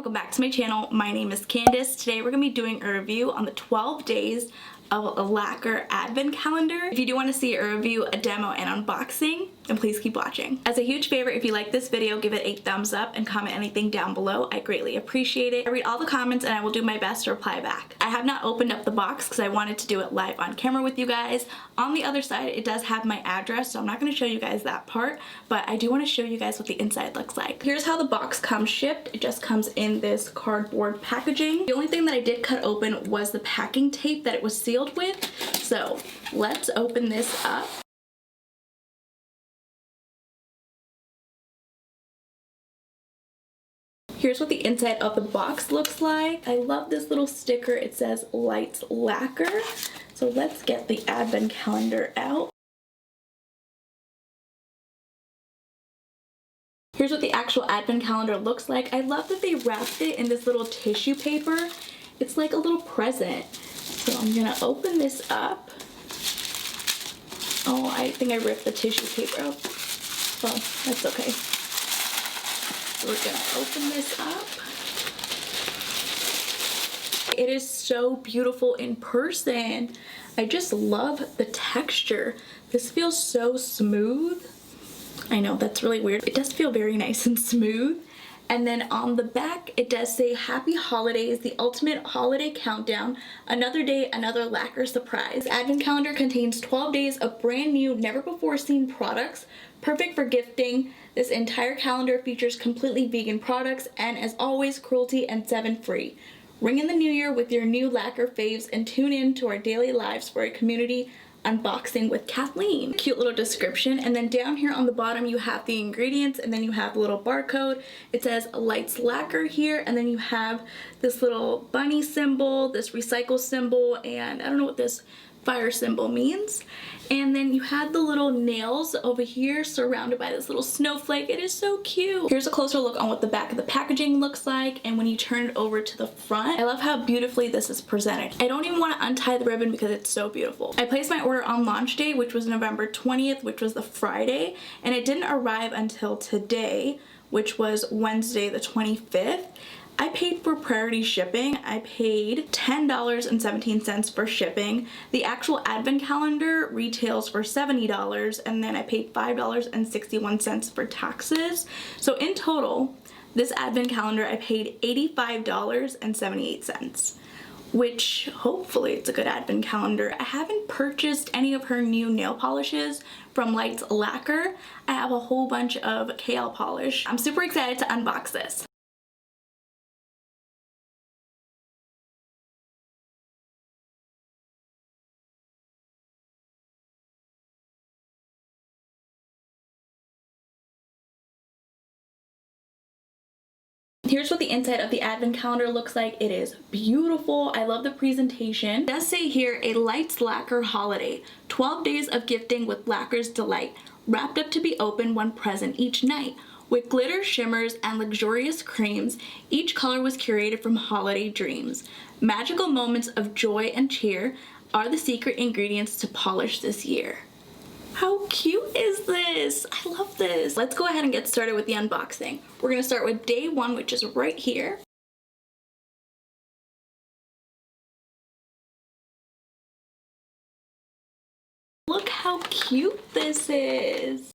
welcome back to my channel. My name is Candace. Today we're going to be doing a review on the 12 days of a Lacquer advent calendar. If you do want to see a review, a demo, and unboxing, then please keep watching. As a huge favor, if you like this video, give it a thumbs up and comment anything down below. I greatly appreciate it. I read all the comments and I will do my best to reply back. I have not opened up the box because I wanted to do it live on camera with you guys. On the other side, it does have my address, so I'm not going to show you guys that part, but I do want to show you guys what the inside looks like. Here's how the box comes shipped. It just comes in this cardboard packaging. The only thing that I did cut open was the packing tape that it was sealed with. So let's open this up. Here's what the inside of the box looks like. I love this little sticker. It says Lights Lacquer. So let's get the advent calendar out. Here's what the actual advent calendar looks like. I love that they wrapped it in this little tissue paper. It's like a little present. So I'm gonna open this up. Oh, I think I ripped the tissue paper up. Well, that's okay. So we're gonna open this up. It is so beautiful in person. I just love the texture. This feels so smooth. I know, that's really weird. It does feel very nice and smooth. And then on the back, it does say, Happy Holidays, the ultimate holiday countdown. Another day, another Lacquer surprise. This advent calendar contains 12 days of brand new, never before seen products, perfect for gifting. This entire calendar features completely vegan products and, as always, cruelty and 7 free. Ring in the new year with your new Lacquer faves and tune in to our daily lives for a community unboxing with Kathleen. Cute little description, and then down here on the bottom you have the ingredients, and then you have a little barcode. It says Lights Lacquer here, and then you have this little bunny symbol, this recycle symbol, and I don't know what this fire symbol means. And then you have the little nails over here surrounded by this little snowflake. It is so cute. Here's a closer look on what the back of the packaging looks like, and when you turn it over to the front, I love how beautifully this is presented. I don't even want to untie the ribbon because it's so beautiful. I placed my order on launch day, which was November 20th, which was the Friday, and it didn't arrive until today, which was Wednesday the 25th. I paid for priority shipping. I paid $10.17 for shipping. The actual advent calendar retails for $70, and then I paid $5.61 for taxes. So in total, this advent calendar I paid $85.78, which hopefully it's a good advent calendar. I haven't purchased any of her new nail polishes from Lights Lacquer. I have a whole bunch of KL polish. I'm super excited to unbox this. Here's what the inside of the advent calendar looks like. It is beautiful. I love the presentation. It does say here, a Lights Lacquer holiday. 12 days of gifting with Lacquer's delight. Wrapped up to be opened, one present each night. With glitter, shimmers, and luxurious creams, each color was curated from holiday dreams. Magical moments of joy and cheer are the secret ingredients to polish this year. How cute is this? I love this. Let's go ahead and get started with the unboxing. We're gonna start with day 1, which is right here. Look how cute this is.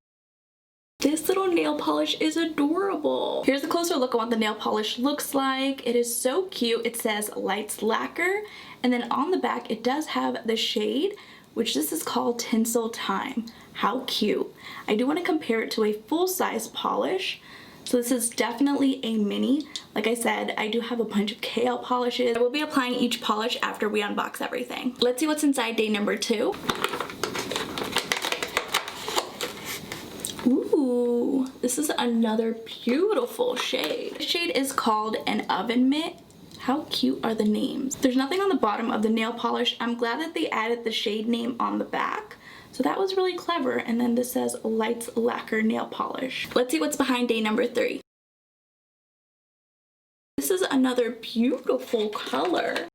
This little nail polish is adorable. Here's a closer look at what the nail polish looks like. It is so cute. It says Lights Lacquer, and then on the back it does have the shade, which this is called Tinsel Time. How cute. I do want to compare it to a full-size polish. So this is definitely a mini. Like I said, I do have a bunch of KL polishes. I will be applying each polish after we unbox everything. Let's see what's inside day number 2. Ooh, this is another beautiful shade. This shade is called an Oven Mitt. How cute are the names? There's nothing on the bottom of the nail polish. I'm glad that they added the shade name on the back. So that was really clever. And then this says Lights Lacquer nail polish. Let's see what's behind day number 3. This is another beautiful color.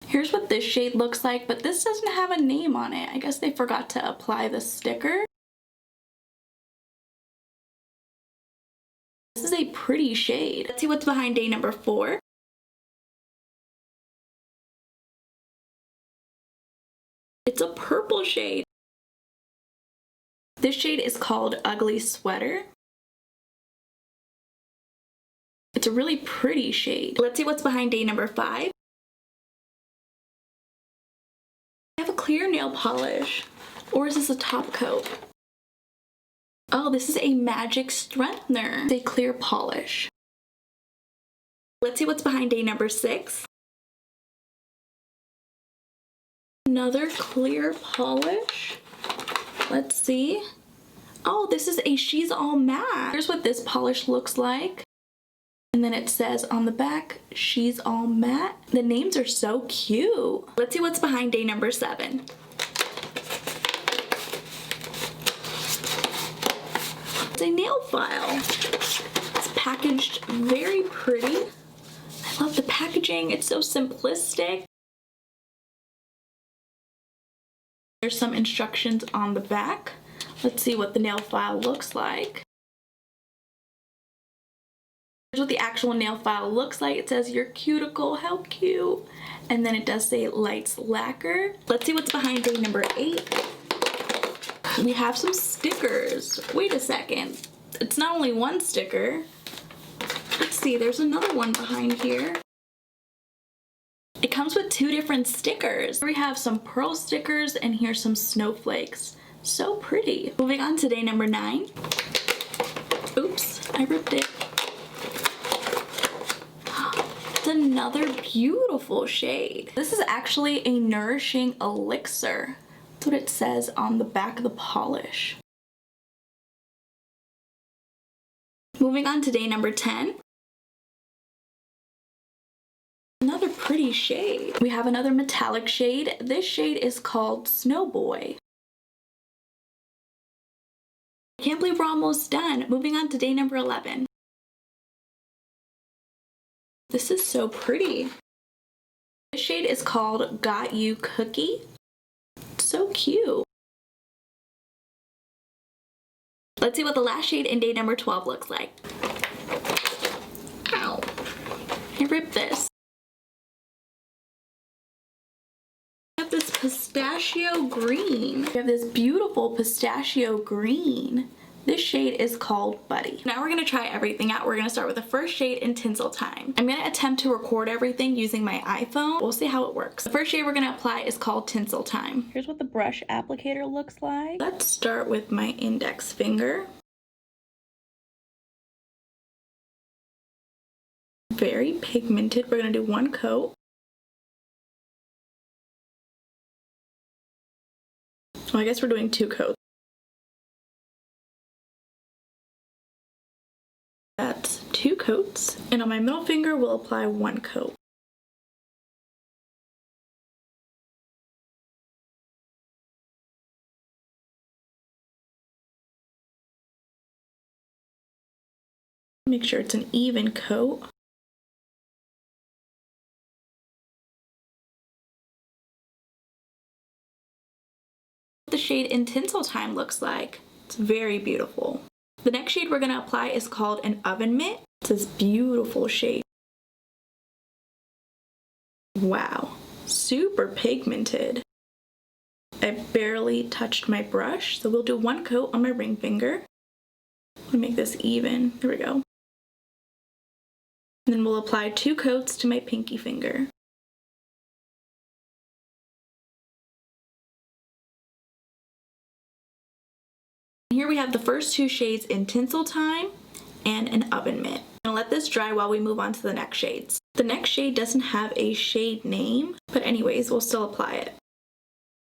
Here's what this shade looks like, but this doesn't have a name on it. I guess they forgot to apply the sticker. This is a pretty shade. Let's see what's behind day number 4. It's a purple shade. This shade is called Ugly Sweater. It's a really pretty shade. Let's see what's behind day number 5. I have a clear nail polish. Or is this a top coat? Oh, this is a Magic Strengthener. It's a clear polish. Let's see what's behind day number 6. Another clear polish. Let's see. Oh, this is a She's All Matte. Here's what this polish looks like. And then it says on the back, She's All Matte. The names are so cute. Let's see what's behind day number 7. It's a nail file. It's packaged very pretty. I love the packaging. It's so simplistic. There's some instructions on the back. Let's see what the nail file looks like. Here's what the actual nail file looks like. It says your cuticle, how cute. And then it does say lights lacquer. Let's see what's behind day number 8. We have some stickers. Wait a second. It's not only one sticker. Let's see, there's another one behind here. It comes with 2 different stickers. Here we have some pearl stickers and here's some snowflakes. So pretty. Moving on to day number 9. Oops, I ripped it. It's another beautiful shade. This is actually a nourishing elixir. That's what it says on the back of the polish. Moving on to day number 10. Another pretty shade. We have another metallic shade. This shade is called Snowboy. I can't believe we're almost done. Moving on to day number 11. This is so pretty. This shade is called Got You Cookie. So cute. Let's see what the last shade in day number 12 looks like. Ow. I ripped this. We have this pistachio green. We have this beautiful pistachio green. This shade is called Buddy. Now we're gonna try everything out. We're gonna start with the first shade in Tinsel Time. I'm gonna attempt to record everything using my iPhone. We'll see how it works. The first shade we're gonna apply is called Tinsel Time. Here's what the brush applicator looks like. Let's start with my index finger. Very pigmented. We're gonna do 1 coat. Well, I guess we're doing 2 coats. That's 2 coats, and on my middle finger we'll apply 1 coat. Make sure it's an even coat. What the shade in Tinsel Time looks like. It's very beautiful. The next shade we're going to apply is called an Oven Mitt. It's this beautiful shade. Wow, super pigmented. I barely touched my brush, so we'll do 1 coat on my ring finger. I'm going to make this even. There we go. And then we'll apply 2 coats to my pinky finger. Here we have the first 2 shades in Tinsel Time and an Oven Mitt. I'm gonna let this dry while we move on to the next shades. The next shade doesn't have a shade name, but anyways, we'll still apply it.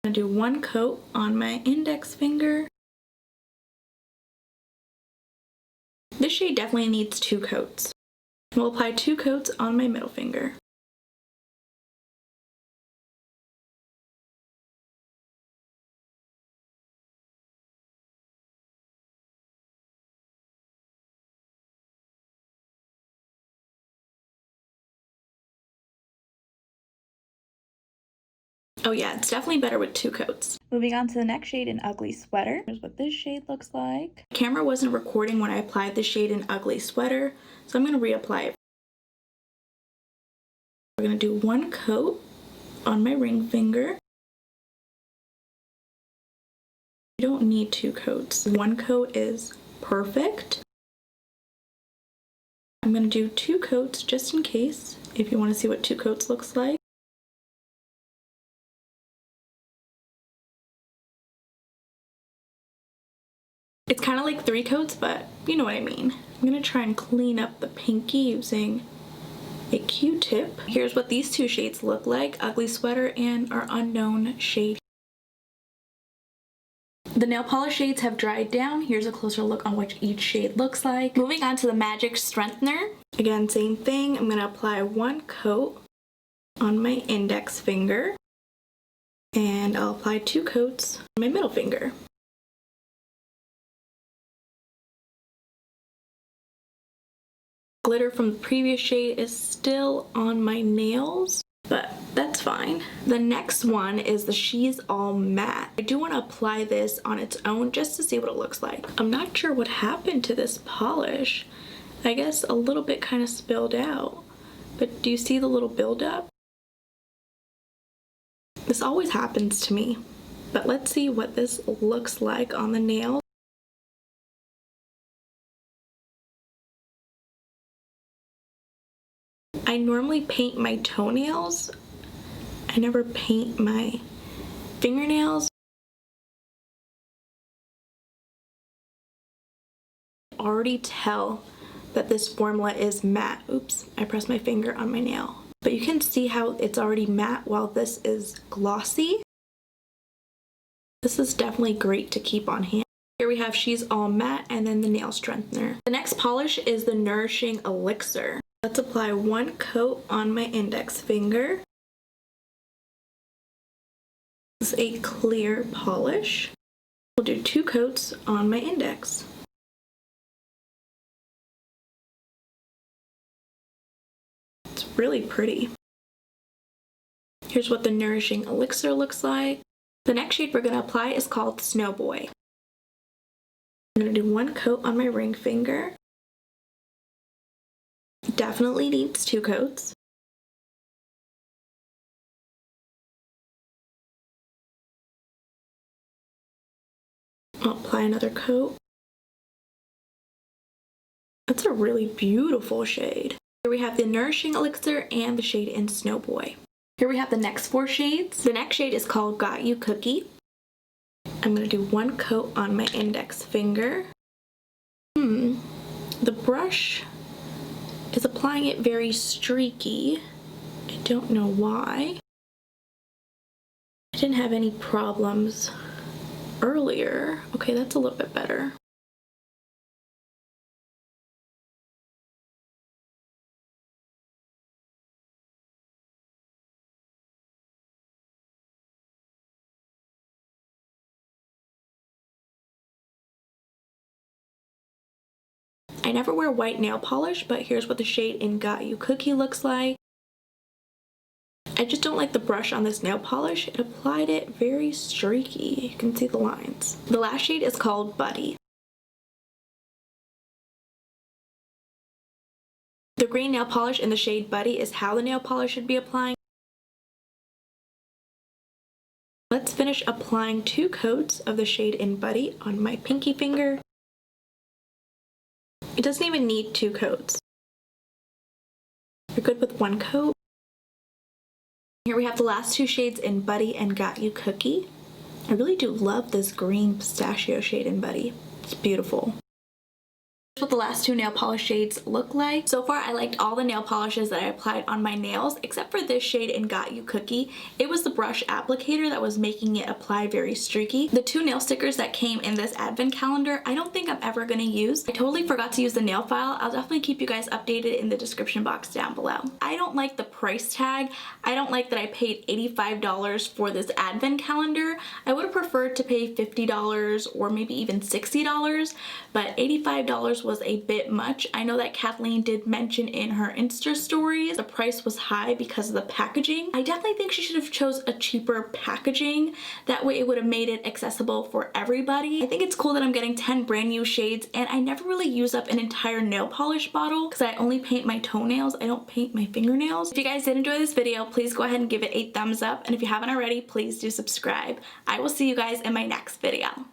I'm gonna do 1 coat on my index finger. This shade definitely needs 2 coats. We'll apply 2 coats on my middle finger. Oh yeah, it's definitely better with 2 coats. Moving on to the next shade in Ugly Sweater. Here's what this shade looks like. The camera wasn't recording when I applied the shade in Ugly Sweater, so I'm going to reapply it. We're going to do 1 coat on my ring finger. You don't need 2 coats. 1 coat is perfect. I'm going to do 2 coats just in case, if you want to see what 2 coats looks like. It's kind of like 3 coats, but you know what I mean. I'm going to try and clean up the pinky using a Q-tip. Here's what these 2 shades look like, Ugly Sweater and our unknown shade. The nail polish shades have dried down. Here's a closer look on what each shade looks like. Moving on to the Magic Strengthener. Again, same thing. I'm going to apply 1 coat on my index finger, and I'll apply 2 coats on my middle finger. Glitter from the previous shade is still on my nails, but that's fine. The next one is the She's All Matte. I do want to apply this on its own just to see what it looks like. I'm not sure what happened to this polish. I guess a little bit kind of spilled out, but do you see the little buildup? This always happens to me, but let's see what this looks like on the nail. I normally paint my toenails. I never paint my fingernails. I already tell that this formula is matte. Oops, I pressed my finger on my nail. But you can see how it's already matte while this is glossy. This is definitely great to keep on hand. Here we have She's All Matte and then the nail strengthener. The next polish is the Nourishing Elixir. Let's apply 1 coat on my index finger. This is a clear polish. We'll do 2 coats on my index. It's really pretty. Here's what the Nourishing Elixir looks like. The next shade we're going to apply is called Snow Boy. I'm going to do 1 coat on my ring finger. Definitely needs 2 coats. I'll apply another coat. That's a really beautiful shade. Here we have the Nourishing Elixir and the shade in Snow Boy. Here we have the next 4 shades. The next shade is called Got You Cookie. I'm going to do 1 coat on my index finger. The brush is applying it very streaky. I don't know why. I didn't have any problems earlier. Okay, that's a little bit better. I never wear white nail polish, but here's what the shade in Got You Cookie looks like. I just don't like the brush on this nail polish. It applied it very streaky. You can see the lines. The last shade is called Buddy. The green nail polish in the shade Buddy is how the nail polish should be applying. Let's finish applying 2 coats of the shade in Buddy on my pinky finger. It doesn't even need 2 coats. You're good with 1 coat. Here we have the last 2 shades in Buddy and Got You Cookie. I really do love this green pistachio shade in Buddy. It's beautiful. Here's what the last 2 nail polish shades look like. So far I liked all the nail polishes that I applied on my nails except for this shade in Got You Cookie. It was the brush applicator that was making it apply very streaky. The 2 nail stickers that came in this advent calendar I don't think I'm ever going to use. I totally forgot to use the nail file. I'll definitely keep you guys updated in the description box down below. I don't like the price tag. I don't like that I paid $85 for this advent calendar. I would have preferred to pay $50 or maybe even $60, but $85 was a bit much. I know that Kathleen did mention in her Insta stories the price was high because of the packaging. I definitely think she should have chose a cheaper packaging. That way it would have made it accessible for everybody. I think it's cool that I'm getting 10 brand new shades, and I never really use up an entire nail polish bottle because I only paint my toenails. I don't paint my fingernails. If you guys did enjoy this video, please go ahead and give it a thumbs up, and if you haven't already, please do subscribe. I will see you guys in my next video.